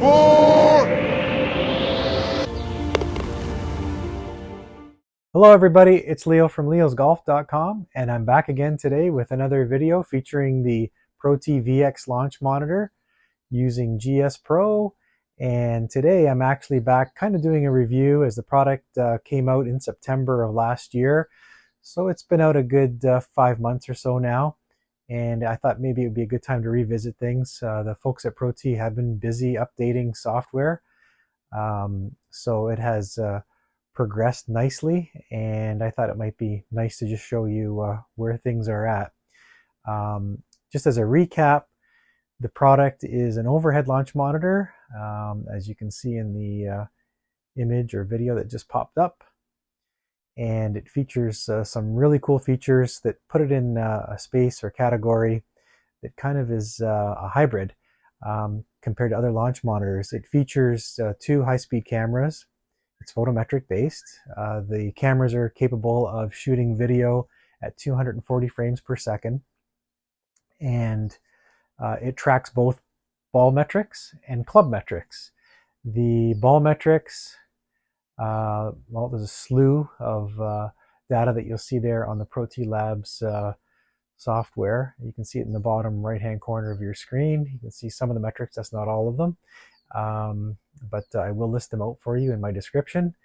Hello everybody, it's Leo from leosgolf.com, and I'm back again today with another video featuring the Protee VX launch monitor using GS Pro. And today I'm actually back kind of doing a review as the product came out in September of last year. So it's been out a good 5 months or so now, and I thought maybe it would be a good time to revisit things. The folks at Protee have been busy updating software, so it has progressed nicely, and I thought it might be nice to just show you where things are at. Just as a recap, the product is an overhead launch monitor, as you can see in the image or video that just popped up, and it features some really cool features that put it in a space or category that kind of is a hybrid compared to other launch monitors. It features 2 high-speed cameras. It's photometric based. The cameras are capable of shooting video at 240 frames per second, and it tracks both ball metrics and club metrics. The ball metrics, well, there's a slew of data that you'll see there on the Protee Labs software. You can see it in the bottom right hand corner of your screen. You can see some of the metrics, that's not all of them. But I will list them out for you in my description,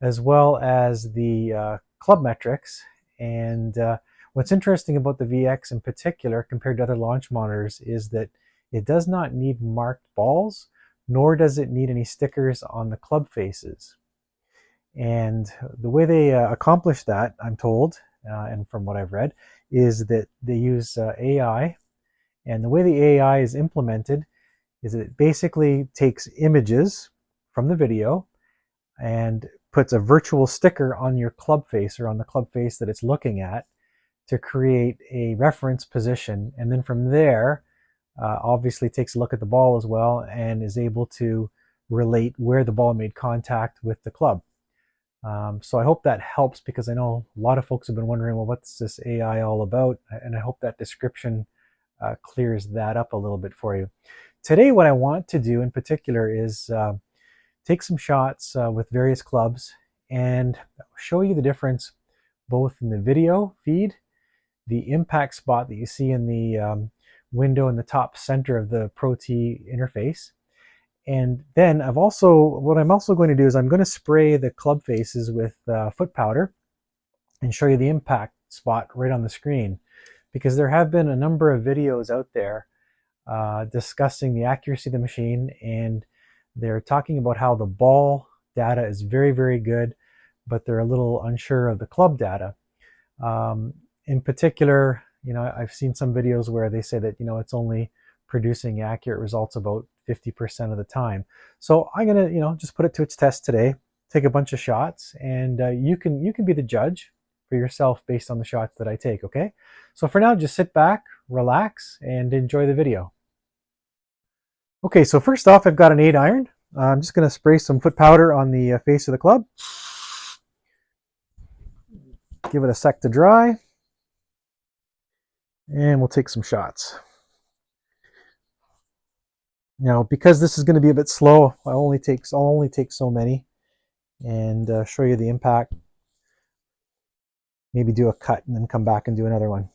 as well as the club metrics. And what's interesting about the VX in particular compared to other launch monitors is that it does not need marked balls, nor does it need any stickers on the club faces. And the way they accomplish that, I'm told, and from what I've read, is that they use AI. And the way the AI is implemented is that it basically takes images from the video and puts a virtual sticker on your club face or on the club face that it's looking at to create a reference position. And then from there, obviously takes a look at the ball as well and is able to relate where the ball made contact with the club. So I hope that helps, because I know a lot of folks have been wondering, well, what's this AI all about? And I hope that description clears that up a little bit for you. Today, what I want to do in particular is take some shots with various clubs and show you the difference both in the video feed, the impact spot that you see in the window in the top center of the Protee interface. And then what I'm also going to do is I'm going to spray the club faces with foot powder and show you the impact spot right on the screen, because there have been a number of videos out there discussing the accuracy of the machine, and they're talking about how the ball data is very, very good, but they're a little unsure of the club data. In particular, I've seen some videos where they say that, it's only producing accurate results about 50% of the time. So I'm gonna, just put it to its test today, take a bunch of shots, and you can be the judge for yourself based on the shots that I take, okay? So for now, just sit back, relax, and enjoy the video. Okay, so first off, I've got an 8-iron. I'm just going to spray some foot powder on the face of the club. Give it a sec to dry. And we'll take some shots. Now, because this is going to be a bit slow, I'll only take so many, and show you the impact. Maybe do a cut and then come back and do another one.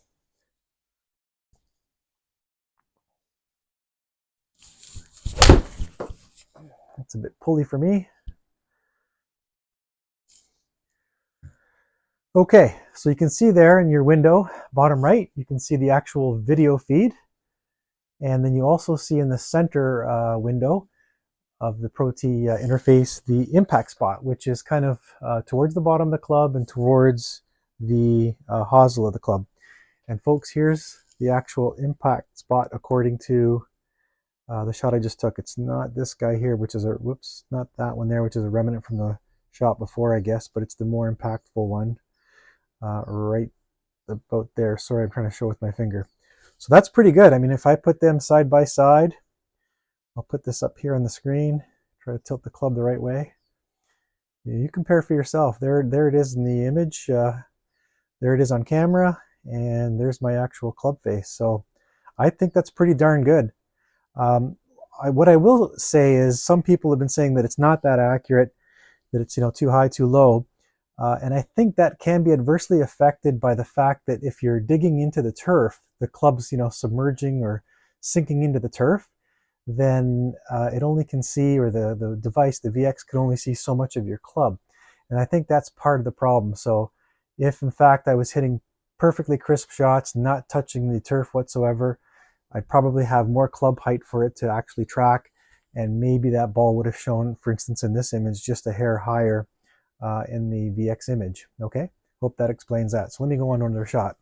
That's a bit pulley for me. Okay, so you can see there in your window, bottom right, you can see the actual video feed. And then you also see in the center window of the Protee interface the impact spot, which is kind of towards the bottom of the club and towards the hosel of the club. And folks, here's the actual impact spot according to the shot I just took. It's not this guy here, which is not that one there, which is a remnant from the shot before, I guess, but it's the more impactful one right about there. Sorry, I'm trying to show with my finger. So that's pretty good. I mean, if I put them side by side, I'll put this up here on the screen, try to tilt the club the right way. You compare for yourself. There it is in the image. There it is on camera, and there's my actual club face. So I think that's pretty darn good. what I will say is some people have been saying that it's not that accurate, that it's, too high, too low. And I think that can be adversely affected by the fact that if you're digging into the turf, the club's, submerging or sinking into the turf, then it only can see, or the device, the VX, can only see so much of your club. And I think that's part of the problem. So if in fact I was hitting perfectly crisp shots, not touching the turf whatsoever, I'd probably have more club height for it to actually track. And maybe that ball would have shown, for instance, in this image, just a hair higher in the VX image. Okay, hope that explains that. So let me go on another shot.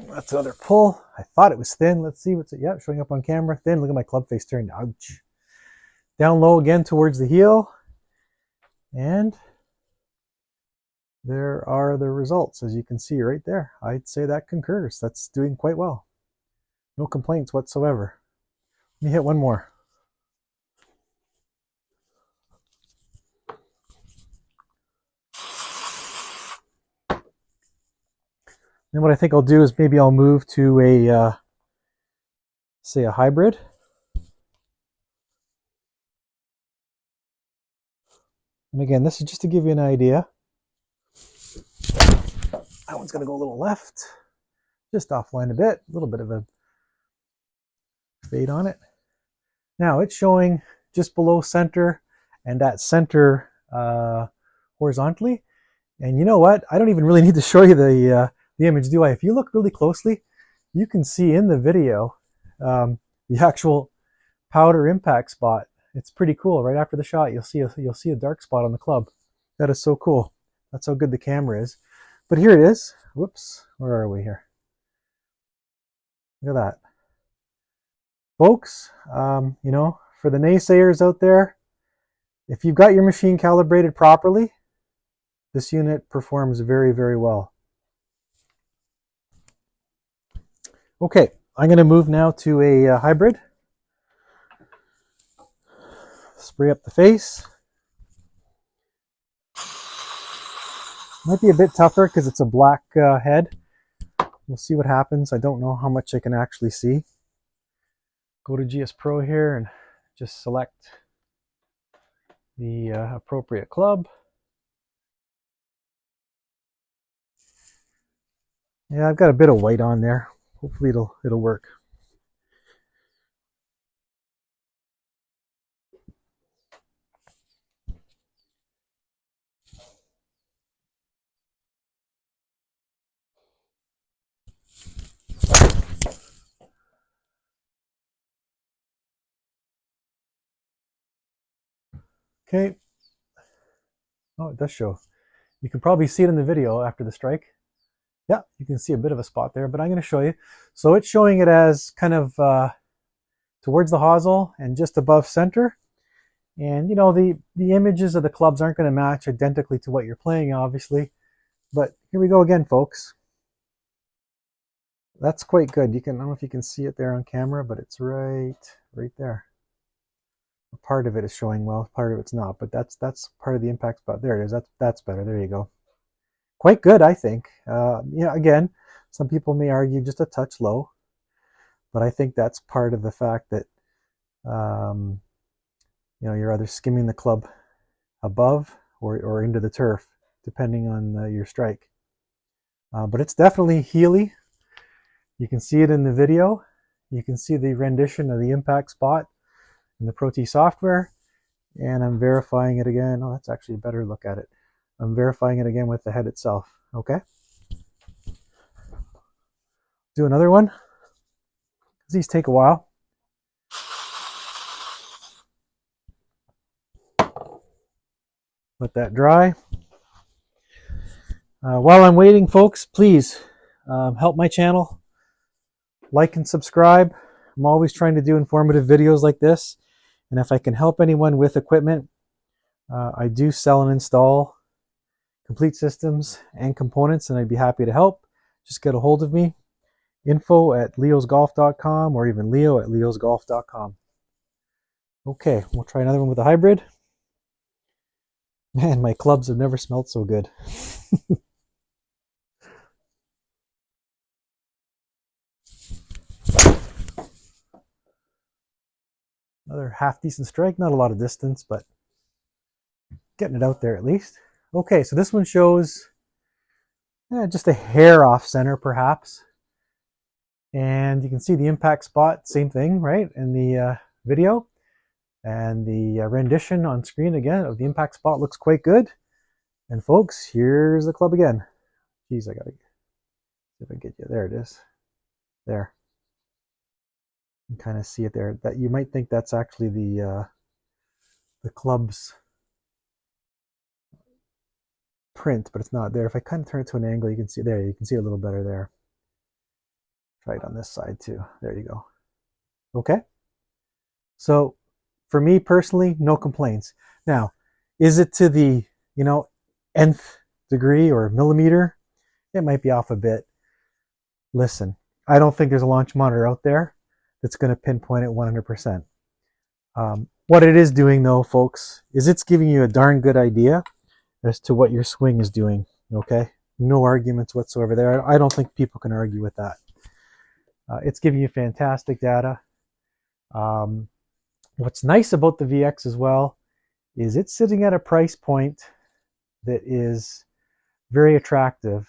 That's another pull. I thought it was thin. Let's see what's it. Yeah, showing up on camera. Thin. Look at my club face turned. Ouch. Down low again towards the heel. And there are the results, as you can see right there. I'd say that concurs. That's doing quite well. No complaints whatsoever. Let me hit one more. Then what I think I'll do is maybe I'll move to a, say, a hybrid. And again, this is just to give you an idea. That one's going to go a little left, just offline a bit, a little bit of a fade on it. Now it's showing just below center, and at center horizontally. And you know what? I don't even really need to show you the image, do I? If you look really closely, you can see in the video the actual powder impact spot. It's pretty cool. Right after the shot, you'll see a dark spot on the club. That is so cool. That's how good the camera is. But here it is. Whoops, where are we here? Look at that. Folks, for the naysayers out there, if you've got your machine calibrated properly, this unit performs very, very well. Okay, I'm going to move now to a hybrid. Spray up the face. Might be a bit tougher because it's a black head. We'll see what happens. I don't know how much I can actually see. Go to GS Pro here and just select the appropriate club. Yeah, I've got a bit of white on there. Hopefully it'll work. Okay. Oh, it does show. You can probably see it in the video after the strike. Yeah, you can see a bit of a spot there, but I'm going to show you. So it's showing it as kind of towards the hosel and just above center. And the images of the clubs aren't going to match identically to what you're playing, obviously. But here we go again, folks. That's quite good. I don't know if you can see it there on camera, but it's right there. Part of it is showing well, part of it's not, but that's part of the impact spot. There it is. That's better. There you go. Quite good, I think. Again, some people may argue just a touch low, but I think that's part of the fact that you're either skimming the club above or into the turf, depending on your strike. But it's definitely heely. You can see it in the video. You can see the rendition of the impact spot in the Protee software, and I'm verifying it again. Oh, that's actually a better look at it. I'm verifying it again with the head itself. Okay. Do another one. These take a while. Let that dry. While I'm waiting, folks, please help my channel. Like and subscribe. I'm always trying to do informative videos like this. And if I can help anyone with equipment, I do sell and install complete systems and components, and I'd be happy to help. Just get a hold of me. info@leosgolf.com or even leo@leosgolf.com. Okay, we'll try another one with a hybrid. Man, my clubs have never smelled so good. Another half decent strike, not a lot of distance, but getting it out there at least. Okay, so this one shows just a hair off center perhaps. And you can see the impact spot, same thing, right, in the video. And the rendition on screen again of the impact spot looks quite good. And folks, here's the club again. Geez, I gotta see if I can get you. There it is. There. You can kind of see it there. That you might think that's actually the club's print, but it's not there. If I kind of turn it to an angle, you can see there. You can see it a little better there. Try it on this side too. There you go. Okay. So for me personally, no complaints. Now, is it to the, nth degree or millimeter? It might be off a bit. Listen, I don't think there's a launch monitor out there that's going to pinpoint it 100%. What it is doing though, folks, is it's giving you a darn good idea as to what your swing is doing, okay? No arguments whatsoever there. I don't think people can argue with that. It's giving you fantastic data. What's nice about the VX as well is it's sitting at a price point that is very attractive.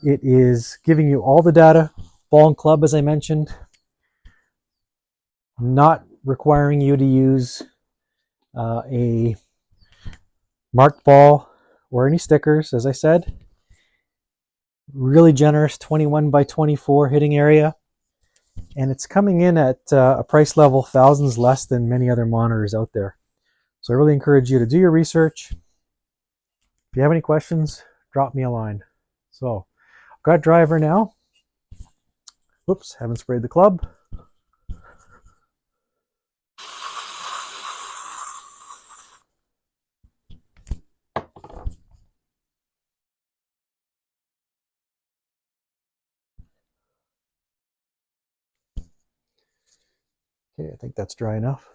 It is giving you all the data, ball and club as I mentioned, not requiring you to use a marked ball or any stickers, as I said. Really generous 21 by 24 hitting area. And it's coming in at a price level thousands less than many other monitors out there. So I really encourage you to do your research. If you have any questions, drop me a line. So I've got driver now. Whoops, haven't sprayed the club. Okay, I think that's dry enough.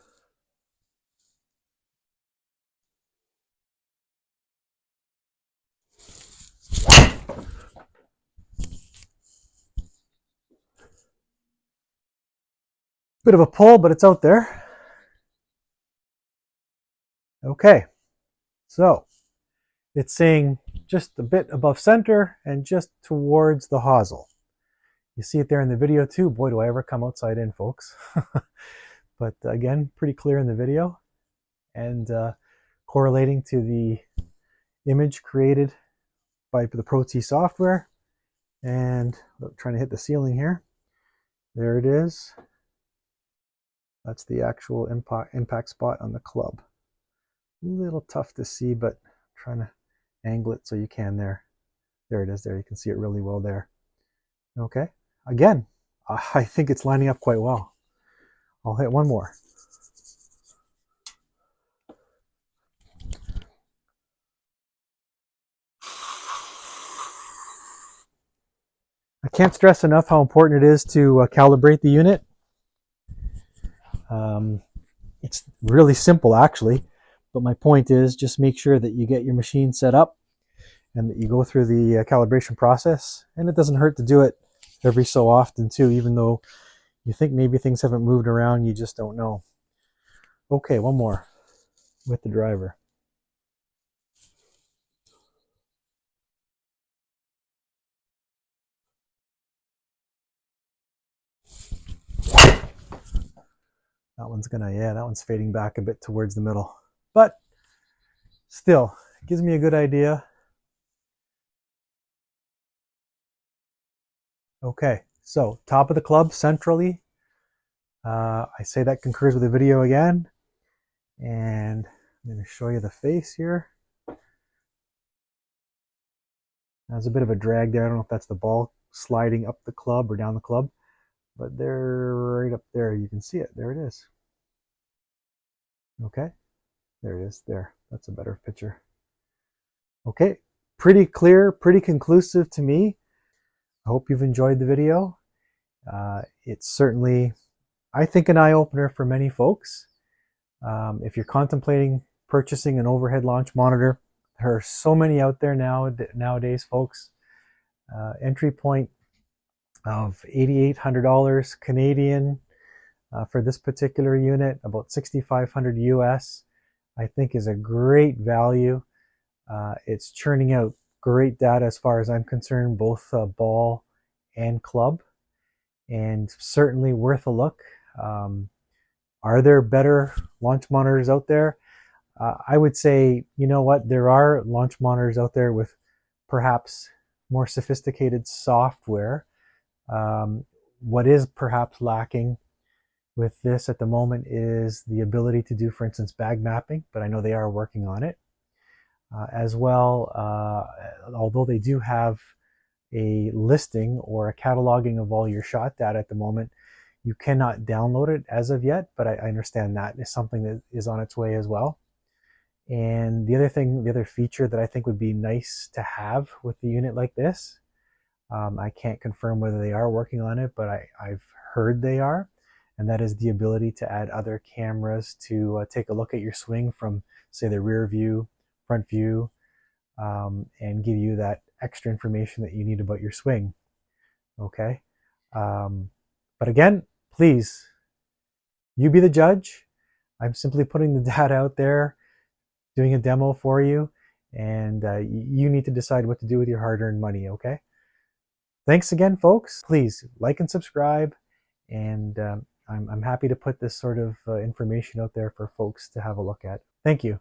Bit of a pull, but it's out there. Okay, so it's saying just a bit above center and just towards the hosel. You see it there in the video too. Boy, do I ever come outside in, folks. But again, pretty clear in the video. And correlating to the image created by the Protee software. And trying to hit the ceiling here. There it is. That's the actual impact spot on the club. A little tough to see, but trying to angle it so you can there. There it is there. You can see it really well there. Okay. Again, I think it's lining up quite well. I'll hit one more. I can't stress enough how important it is to calibrate the unit. It's really simple actually, but my point is just make sure that you get your machine set up and that you go through the calibration process. And it doesn't hurt to do it every so often too, even though you think maybe things haven't moved around, you just don't know. Okay, one more with the driver. That one's that one's fading back a bit towards the middle. But still, it gives me a good idea. Okay, so top of the club centrally. I say that concurs with the video again. And I'm going to show you the face here. There's a bit of a drag there. I don't know if that's the ball sliding up the club or down the club. But they're right up there. You can see it. There it is. Okay. There it is. There. That's a better picture. Okay. Pretty clear, pretty conclusive to me. I hope you've enjoyed the video. It's certainly, I think, an eye-opener for many folks. If you're contemplating purchasing an overhead launch monitor, there are so many out there nowadays, folks. Entry point of $8,800 Canadian for this particular unit, about $6,500 US, I think is a great value. It's churning out great data as far as I'm concerned, both ball and club, and certainly worth a look. Are there better launch monitors out there? I would say, you know what, there are launch monitors out there with perhaps more sophisticated software. What is perhaps lacking with this at the moment is the ability to do, for instance, bag mapping, but I know they are working on it. As well, although they do have a listing or a cataloging of all your shot data at the moment, you cannot download it as of yet, but I understand that is something that is on its way as well. And the other feature that I think would be nice to have with a unit like this, I can't confirm whether they are working on it, but I've heard they are, and that is the ability to add other cameras to take a look at your swing from, say, the rear view, front view, and give you that extra information that you need about your swing. Okay. But again, please, you be the judge. I'm simply putting the data out there, doing a demo for you, and you need to decide what to do with your hard-earned money, okay? Thanks again, folks. Please like and subscribe, and I'm happy to put this sort of information out there for folks to have a look at. Thank you.